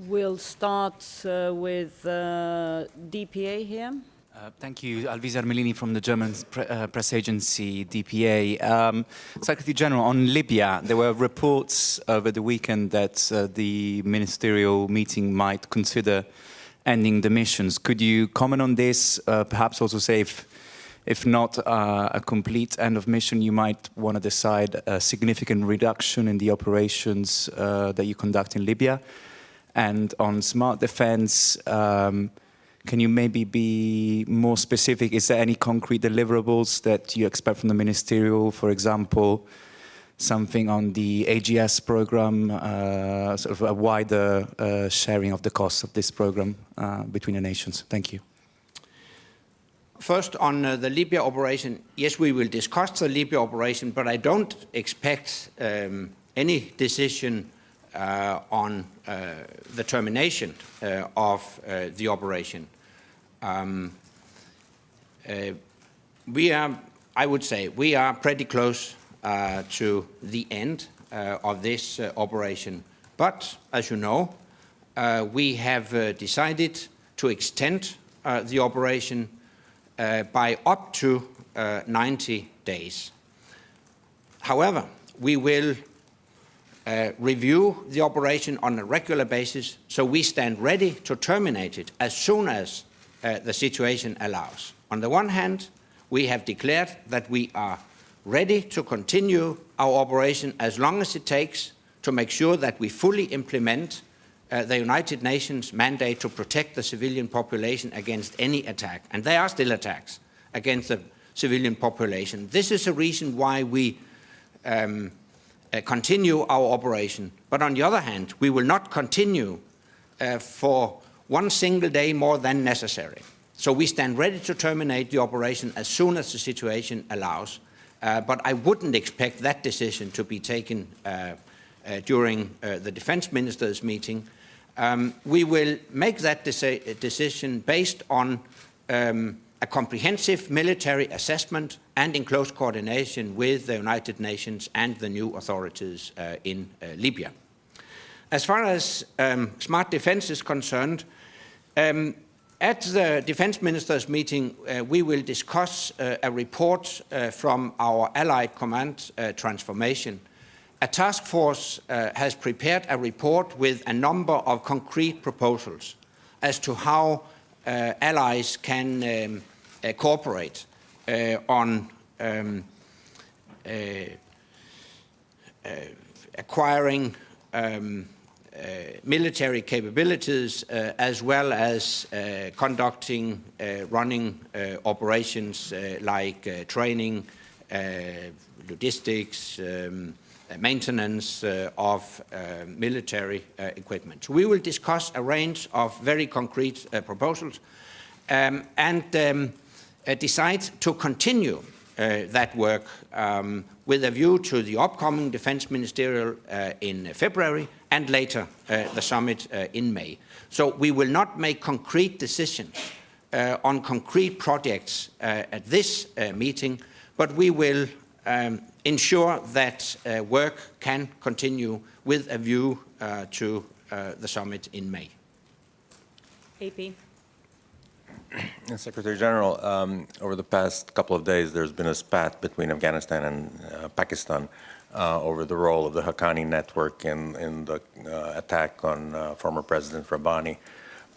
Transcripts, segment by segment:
We'll start with DPA here. Thank you. Alvise Armelini from the German press agency DPA. Secretary General, on Libya, there were reports over the weekend that the ministerial meeting might consider ending the missions. Could you comment on this? Perhaps also say if not a complete end of mission, you might want to decide a significant reduction in the operations that you conduct in Libya. And on smart defense, can you maybe be more specific? Is there any concrete deliverables that you expect from the ministerial? For example, something on the AGS program, sort of a wider sharing of the costs of this program between the nations. Thank you. First, on the Libya operation, yes, we will discuss the Libya operation, but I don't expect any decision on the termination of the operation. I would say, we are pretty close to the end of this operation. But, as you know, we have decided to extend the operation by up to 90 days. However, we will review the operation on a regular basis, so we stand ready to terminate it as soon as the situation allows. On the one hand, we have declared that we are ready to continue our operation as long as it takes to make sure that we fully implement the United Nations mandate to protect the civilian population against any attack. And there are still attacks against the civilian population. This is a reason why we continue our operation. But on the other hand, we will not continue for one single day more than necessary. So we stand ready to terminate the operation as soon as the situation allows. But I wouldn't expect that decision to be taken during the defense ministers' meeting. We will make that decision based on a comprehensive military assessment and in close coordination with the United Nations and the new authorities in Libya. As far as smart defense is concerned, at the defense ministers' meeting, we will discuss a report from our Allied Command transformation. A task force has prepared a report with a number of concrete proposals as to how allies can cooperate on acquiring military capabilities as well as conducting, running operations like training, logistics, maintenance of military equipment. We will discuss a range of very concrete proposals and decide to continue that work with a view to the upcoming Defense Ministerial in February and later the summit in May. So we will not make concrete decisions on concrete projects at this meeting, but we will ensure that work can continue with a view to the summit in May. AP. Secretary General, over the past couple of days, there's been a spat between Afghanistan and Pakistan over the role of the Haqqani network in the attack on former President Rabbani.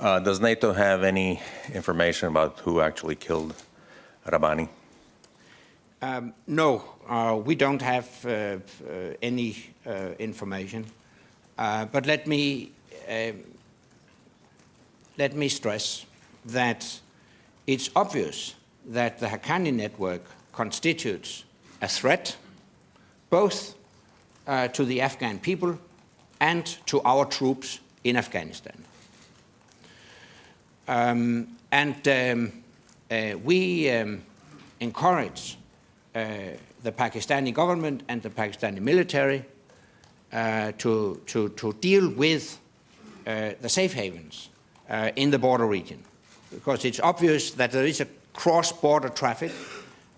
Does NATO have any information about who actually killed Rabbani? No, we don't have any information. But let me stress that it's obvious that the Haqqani network constitutes a threat both to the Afghan people and to our troops in Afghanistan. We encourage the Pakistani government and the Pakistani military to deal with the safe havens in the border region, because it's obvious that there is a cross-border traffic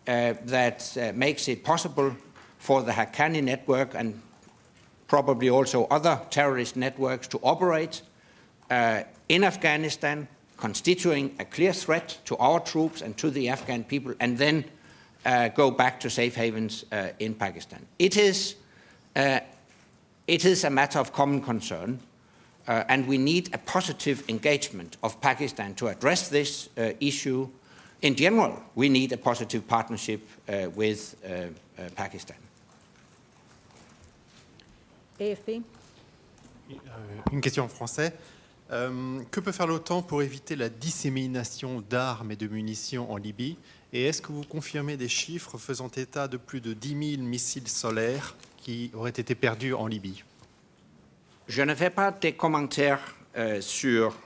that makes it possible for the Haqqani network and probably also other terrorist networks to operate in Afghanistan, constituting a clear threat to our troops and to the Afghan people, and then go back to safe havens in Pakistan. It is a matter of common concern, and we need a positive engagement of Pakistan to address this issue. In general, we need a positive partnership with Pakistan. AFP. Une question en français. Que peut faire l'OTAN pour éviter la dissémination d'armes et de munitions en Libye? Et est-ce que vous confirmez des chiffres faisant état de plus de 10 000 missiles solaires qui auraient été perdus en Libye? Je ne fais pas de commentaires sur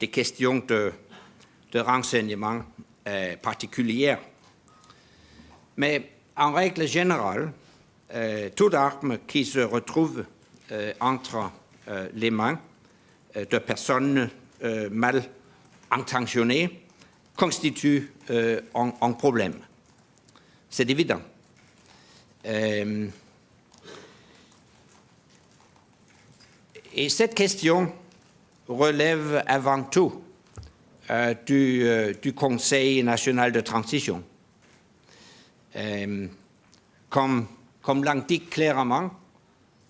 des questions de renseignement particulières. Mais en règle générale, toute arme qui se retrouve entre les mains de personnes mal intentionnées constitue un problème. C'est évident. Et cette question relève avant tout du Conseil national de transition. Comme l'indique clairement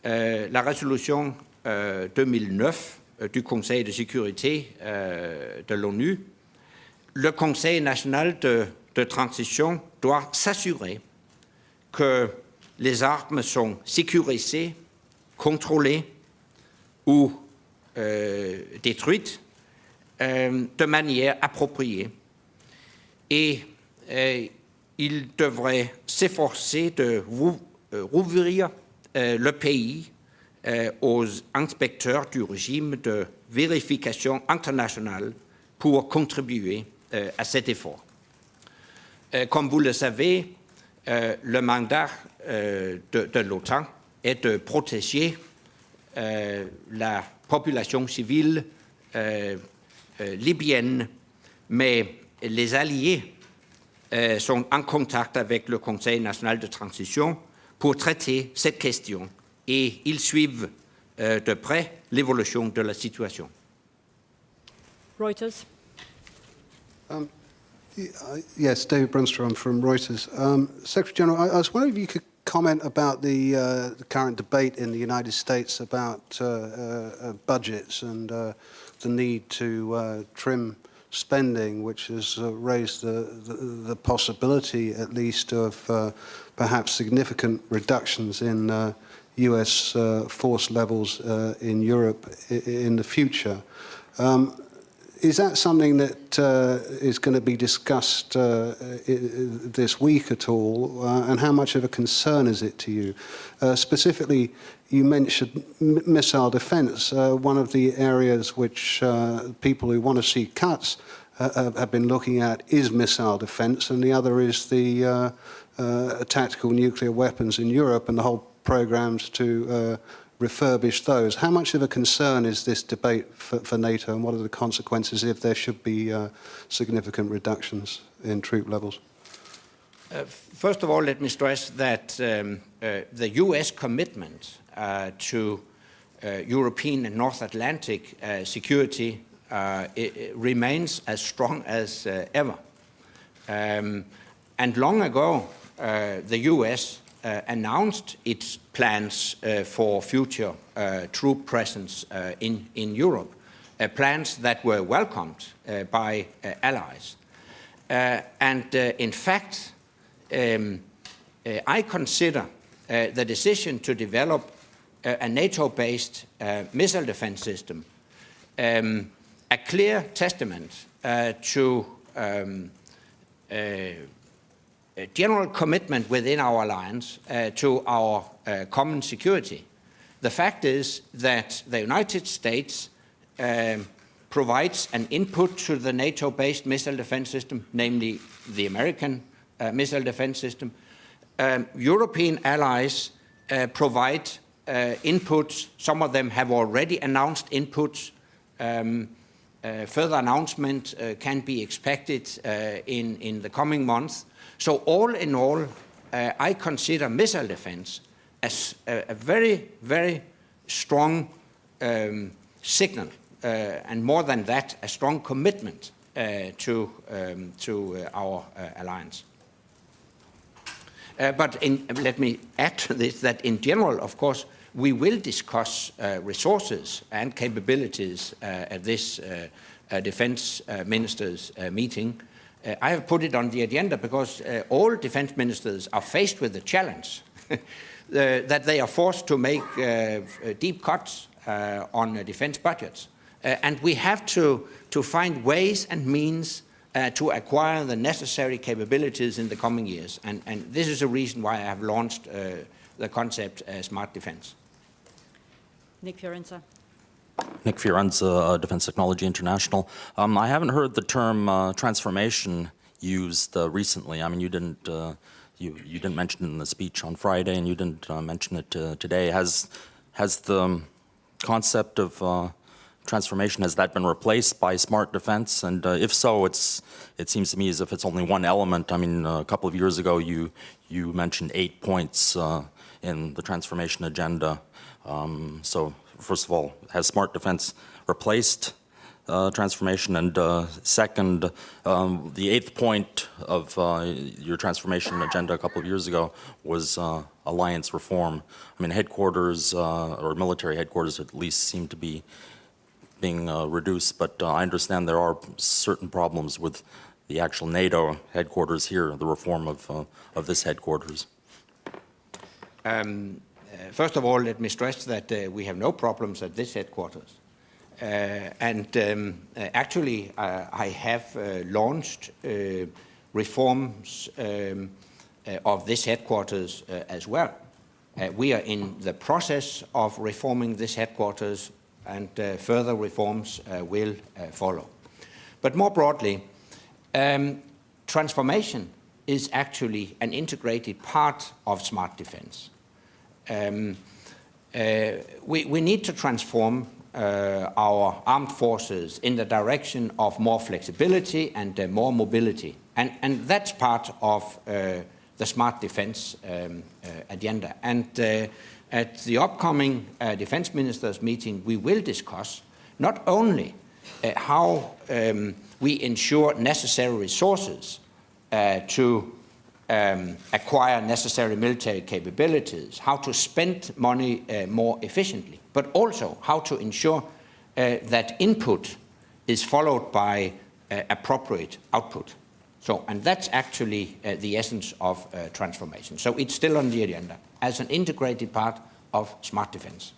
la résolution 2009 du Conseil de sécurité de l'ONU, le Conseil national de transition doit s'assurer que les armes sont sécurisées, contrôlées ou détruites de manière appropriée. Et il devrait s'efforcer de rouvrir le pays aux inspecteurs du régime de vérification internationale pour contribuer à cet effort. Comme vous le savez, le mandat de l'OTAN est de protéger la population civile libyenne, mais les alliés sont en contact avec le Conseil national de transition pour traiter cette question et ils suivent de près l'évolution de la situation. Reuters. Yes, David Brunstrom from Reuters. Secretary General, I was wondering if you could comment about the current debate in the United States about budgets and the need to trim spending, which has raised the possibility, at least, of perhaps significant reductions in US force levels in Europe in the future. Is that something that is going to be discussed this week at all, and how much of a concern is it to you? Specifically, you mentioned missile defense. One of the areas which people who want to see cuts have been looking at is missile defense, and the other is the tactical nuclear weapons in Europe and the whole programs to refurbish those. How much of a concern is this debate for NATO, and what are the consequences if there should be significant reductions in troop levels? First of all, let me stress that the US commitment to European and North Atlantic security remains as strong as ever. And long ago, the US announced its plans for future troop presence in Europe, plans that were welcomed by allies. And in fact, I consider the decision to develop a NATO-based missile defense system a clear testament to general commitment within our alliance to our common security. The fact is that the United States provides an input to the NATO-based missile defense system, namely the American missile defense system. European allies provide inputs. Some of them have already announced inputs. Further announcement can be expected in the coming months. So all in all, I consider missile defense as a very, very strong signal, and more than that, a strong commitment to our alliance. But let me add to this that in general, of course, we will discuss resources and capabilities at this defense ministers' meeting. I have put it on the agenda because all defense ministers are faced with the challenge that they are forced to make deep cuts on defense budgets. And we have to find ways and means to acquire the necessary capabilities in the coming years. And this is a reason why I have launched the concept smart defense. Nick Fiorenza. Nick Fiorenza, Defense Technology International. I haven't heard the term transformation used recently. I mean, you didn't mention it in the speech on Friday, and you didn't mention it today. Has the concept of transformation, has that been replaced by smart defense? And if so, it seems to me as if it's only one element. I mean, a couple of years ago, you mentioned 8 points in the transformation agenda. So first of all, has smart defense replaced transformation? And second, the 8th point of your transformation agenda a couple of years ago was alliance reform. I mean, headquarters or military headquarters at least seem to be being reduced, but I understand there are certain problems with the actual NATO headquarters here, the reform of this headquarters. First of all, let me stress that we have no problems at this headquarters. Actually, I have launched reforms of this headquarters as well. We are in the process of reforming this headquarters, and further reforms will follow. But more broadly, transformation is actually an integrated part of smart defense. We need to transform our armed forces in the direction of more flexibility and more mobility. And that's part of the smart defense agenda. And at the upcoming defense ministers meeting, we will discuss not only how we ensure necessary resources to acquire necessary military capabilities, how to spend money more efficiently, but also how to ensure that input is followed by appropriate output. So, and that's actually the essence of transformation. So it's still on the agenda as an integrated part of smart defense.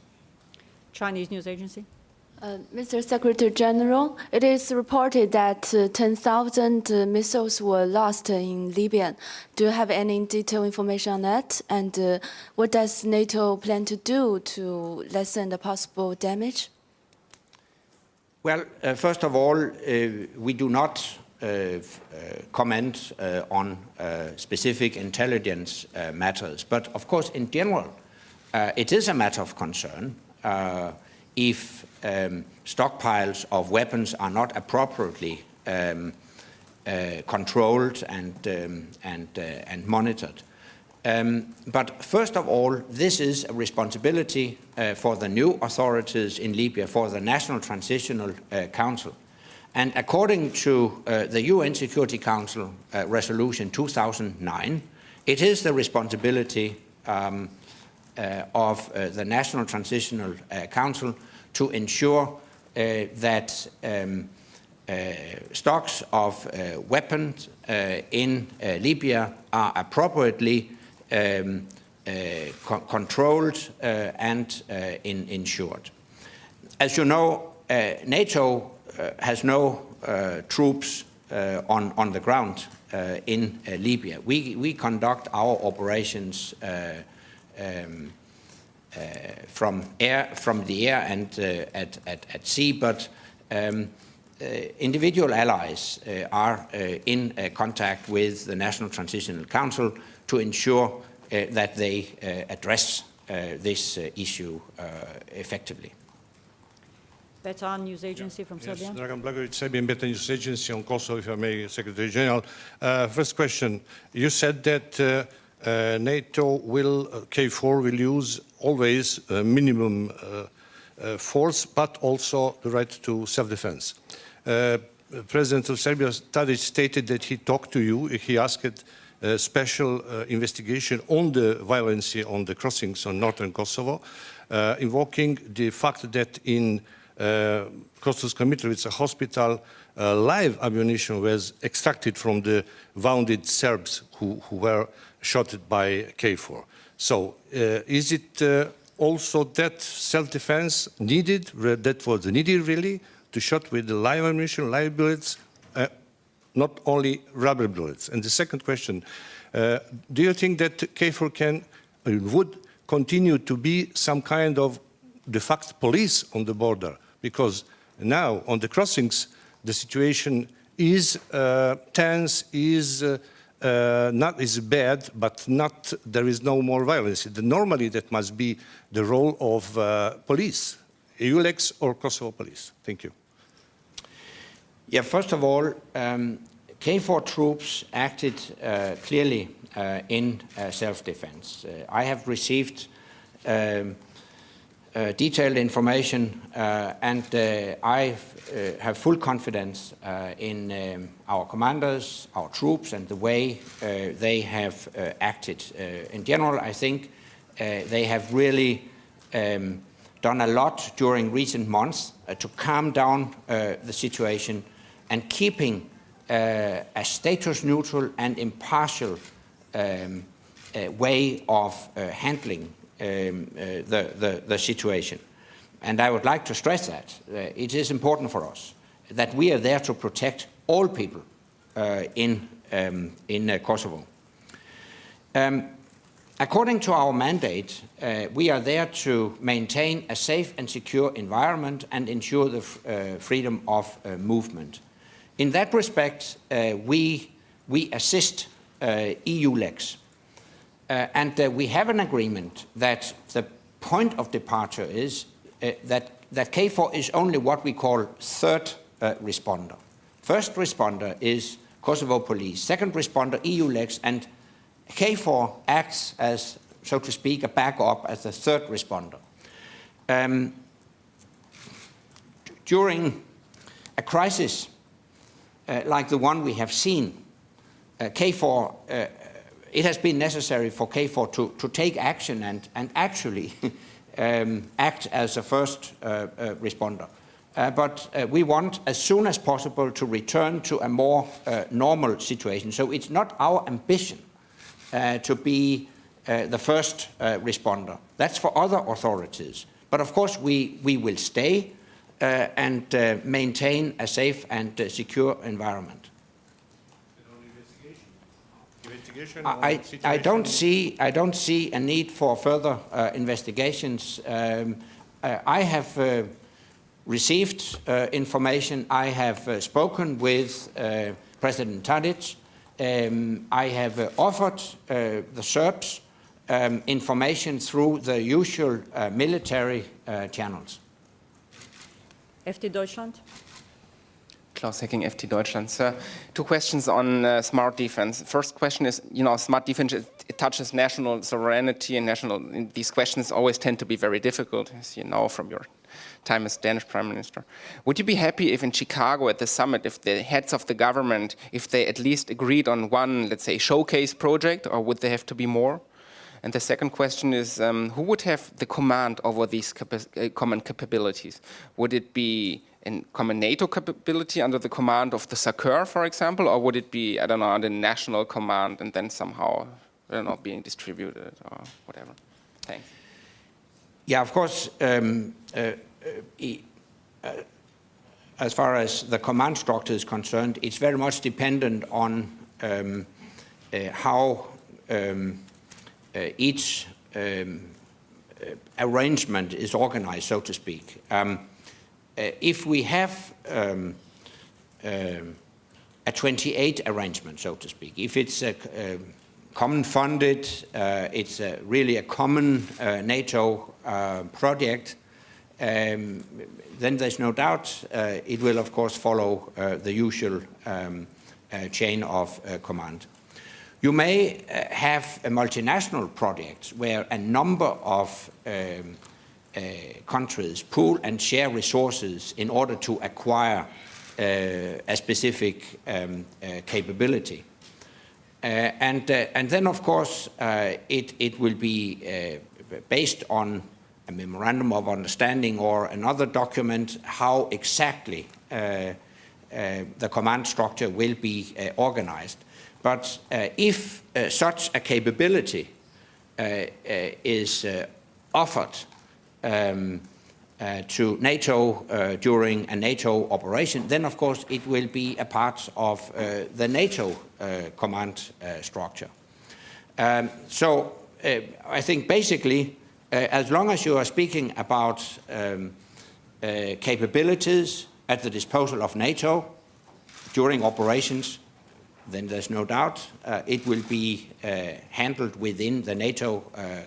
Chinese news agency. Mr. Secretary General, it is reported that 10,000 missiles were lost in Libya. Do you have any detailed information on that? And what does NATO plan to do to lessen the possible damage? Well, first of all, we do not comment on specific intelligence matters. But of course, in general, it is a matter of concern if stockpiles of weapons are not appropriately controlled and monitored. But first of all, this is a responsibility for the new authorities in Libya, for the National Transitional Council. And according to the UN Security Council Resolution 2009, it is the responsibility of the National Transitional Council to ensure that stocks of weapons in Libya are appropriately controlled and insured. As you know, NATO has no troops on the ground in Libya. We conduct our operations from the air and at sea, but individual allies are in contact with the National Transitional Council to ensure that they address this issue effectively. Beta News Agency from Serbia. Yes, Dragan Blagovic, Serbian Beta News Agency on Kosovo, if I may, Secretary General. First question, you said that NATO KFOR will use always minimum force, but also the right to self-defense. President of Serbia, Tadic, stated that he talked to you, he asked a special investigation on the violence on the crossings on northern Kosovo, invoking the fact that in Kosovska Mitrovica hospital, live ammunition was extracted from the wounded Serbs who were shot by KFOR. So is it also that self-defense needed, that was needed really, to shoot with the live ammunition, live bullets, not only rubber bullets? And the second question, do you think that KFOR can, would continue to be some kind of de facto police on the border? Because now on the crossings, the situation is tense, is not is bad, but not, there is no more violence. Normally that must be the role of police, EULEX or Kosovo police. Thank you. Yeah, first of all, KFOR troops acted clearly in self-defense. I have received detailed information and I have full confidence in our commanders, our troops, and the way they have acted. In general, I think they have really done a lot during recent months to calm down the situation and keeping a status neutral and impartial way of handling the situation. And I would like to stress that it is important for us that we are there to protect all people in Kosovo. According to our mandate, we are there to maintain a safe and secure environment and ensure the freedom of movement. In that respect, we assist EULEX. And we have an agreement that the point of departure is that KFOR is only what we call third responder. First responder is Kosovo police. Second responder, EULEX, and KFOR acts as, so to speak, a backup as the third responder. During a crisis like the one we have seen, KFOR, it has been necessary for KFOR to take action and actually act as a first responder. But we want, as soon as possible, to return to a more normal situation. So it's not our ambition to be the first responder. That's for other authorities. But of course, we will stay and maintain a safe and secure environment. I don't see a need for further investigations. I have received information. I have spoken with President Tadic. I have offered the Serbs information through the usual military channels. FD Deutschland. Klaus Hecking, FT Deutschland. Sir, two questions on smart defense. First question is, smart defense, it touches national sovereignty and these questions always tend to be very difficult, as you know from your time as Danish Prime Minister. Would you be happy if in Chicago at the summit, if the heads of the government, if they at least agreed on one, let's say, showcase project, or would there have to be more? And the second question is, who would have the command over these common capabilities? Would it be a common NATO capability under the command of the SACEUR, for example, or would it be, I don't know, under national command and then somehow, I don't know, being distributed or whatever? Thanks. Yeah, of course, as far as the command structure is concerned, it's very much dependent on how each arrangement is organized, so to speak. If we have a 28 arrangement, so to speak, if it's a common funded, it's really a common NATO project, then there's no doubt it will, of course, follow the usual chain of command. You may have a multinational project where a number of countries pool and share resources in order to acquire a specific capability. And then, of course, it will be based on a memorandum of understanding or another document how exactly the command structure will be organized. But if such a capability is offered to NATO during a NATO operation, then of course it will be a part of the NATO command structure. So I think basically, as long as you are speaking about capabilities at the disposal of NATO during operations, then there's no doubt it will be handled within the NATO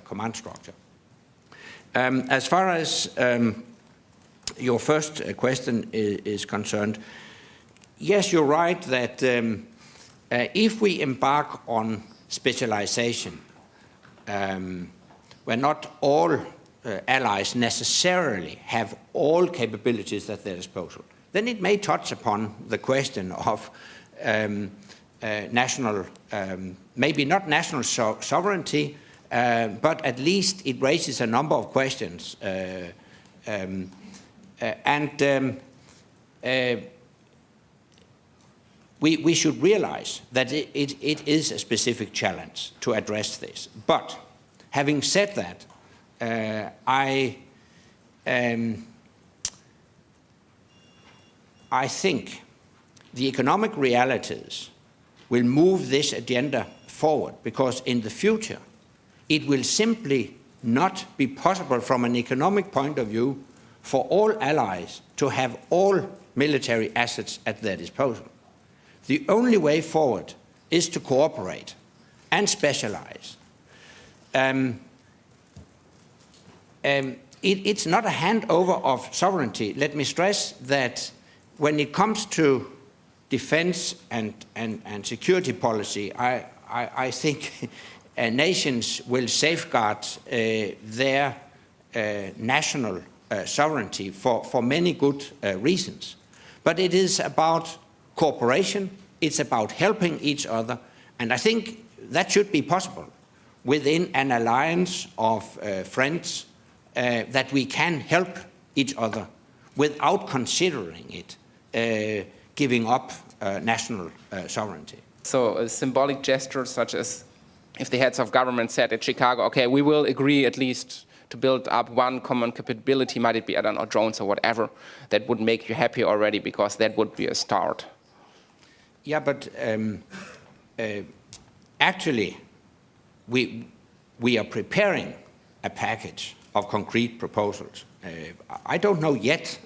command structure. As far as your first question is concerned, yes, you're right that if we embark on specialization, where not all allies necessarily have all capabilities at their disposal, then it may touch upon the question of national, maybe not national sovereignty, but at least it raises a number of questions. We should realize that it is a specific challenge to address this. But having said that, I think the economic realities will move this agenda forward, because in the future it will simply not be possible from an economic point of view for all allies to have all military assets at their disposal. The only way forward is to cooperate and specialize. It's not a handover of sovereignty. Let me stress that when it comes to defense and security policy, I think nations will safeguard their national sovereignty for many good reasons. But it is about cooperation, it's about helping each other, and I think that should be possible within an alliance of friends, that we can help each other without considering it giving up national sovereignty. So a symbolic gesture such as if the heads of government said at Chicago, okay, we will agree at least to build up one common capability, might it be, I don't know, drones or whatever, that would make you happy already, because that would be a start. Yeah, but actually, we are preparing a package of concrete proposals. I don't know yet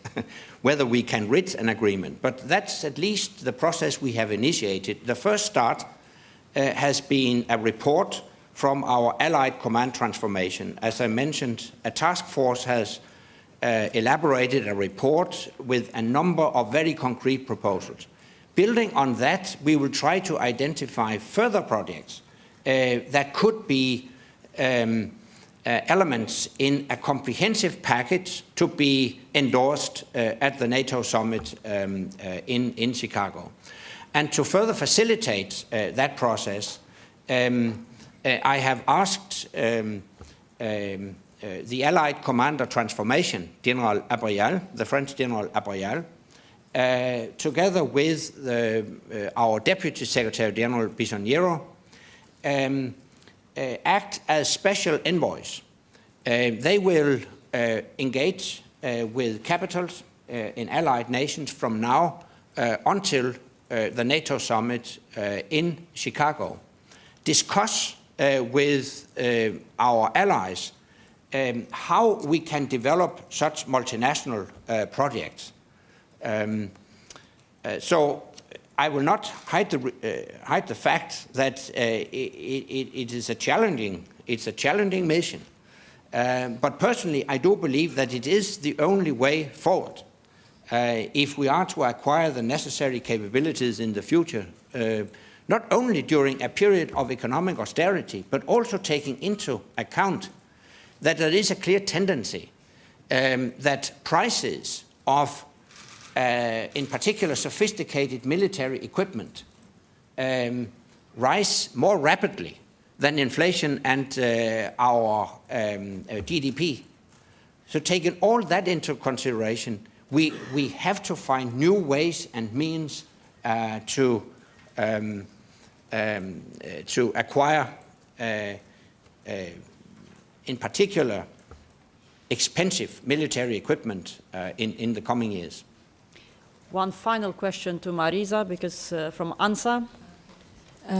whether we can reach an agreement, but that's at least the process we have initiated. The first start has been a report from our Allied Command Transformation. As I mentioned, a task force has elaborated a report with a number of very concrete proposals. Building on that, we will try to identify further projects that could be elements in a comprehensive package to be endorsed at the NATO summit in Chicago. And to further facilitate that process, I have asked the Allied Commander Transformation, General Abrial, the French General Abrial, together with our Deputy Secretary General Bisonniero, act as special envoys. They will engage with capitals in allied nations from now until the NATO summit in Chicago. Discuss with our allies how we can develop such multinational projects. So I will not hide the fact that it is a challenging mission. But personally, I do believe that it is the only way forward if we are to acquire the necessary capabilities in the future, not only during a period of economic austerity, but also taking into account that there is a clear tendency that prices of, in particular, sophisticated military equipment rise more rapidly than inflation and our GDP. So taking all that into consideration, we have to find new ways and means to acquire, in particular, expensive military equipment in the coming years. One final question to Marisa, because from ANSA.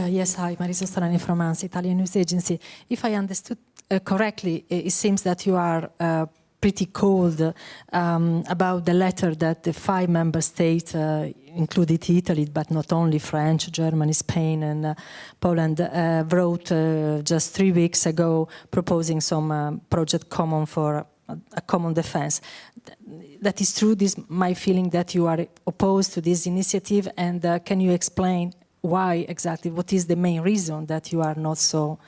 Yes, hi, Marisa Storani from ANSA, Italian news agency. If I understood correctly, it seems that you are pretty cold about the letter that the 5 member states, included Italy, but not only French, Germany, Spain, and Poland, wrote just 3 weeks ago, proposing some project common for a common defense. That is true. This is my feeling that you are opposed to this initiative, and can you explain why exactly? What is the main reason that you are not so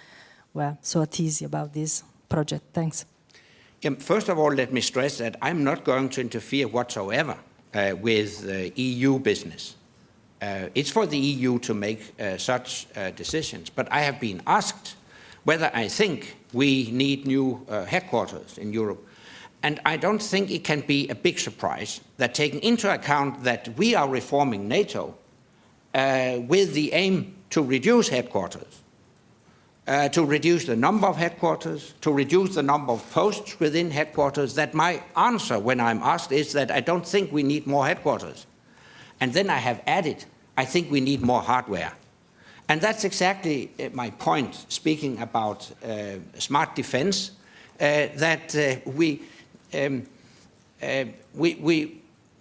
at ease about this project? Thanks. First of all, let me stress that I'm not going to interfere whatsoever with EU business. It's for the EU to make such decisions. But I have been asked whether I think we need new headquarters in Europe. And I don't think it can be a big surprise that, taking into account that we are reforming NATO with the aim to reduce headquarters, to reduce the number of headquarters, to reduce the number of posts within headquarters, that my answer when I'm asked is that I don't think we need more headquarters. And then I have added, I think we need more hardware. And that's exactly my point, speaking about smart defense, that we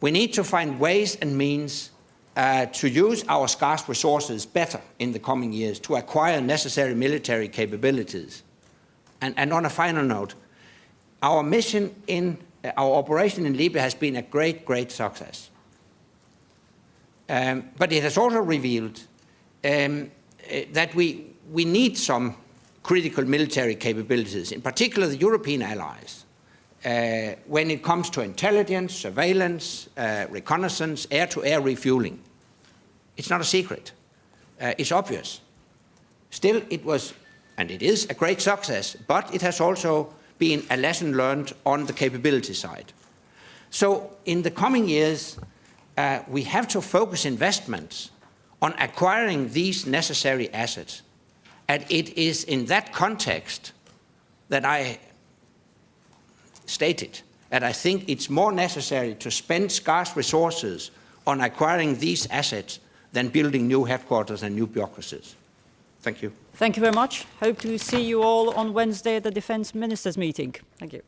need to find ways and means to use our scarce resources better in the coming years, to acquire necessary military capabilities. And on a final note, our mission our operation in Libya has been a great, great success. But it has also revealed that we need some critical military capabilities, in particular the European allies, when it comes to intelligence, surveillance, reconnaissance, air-to-air refueling. It's not a secret. It's obvious. Still, it was, and it is, a great success, but it has also been a lesson learned on the capability side. So in the coming years, we have to focus investments on acquiring these necessary assets. And it is in that context that I stated that I think it's more necessary to spend scarce resources on acquiring these assets than building new headquarters and new bureaucracies. Thank you. Thank you very much. Hope to see you all on Wednesday at the Defence Ministers meeting. Thank you.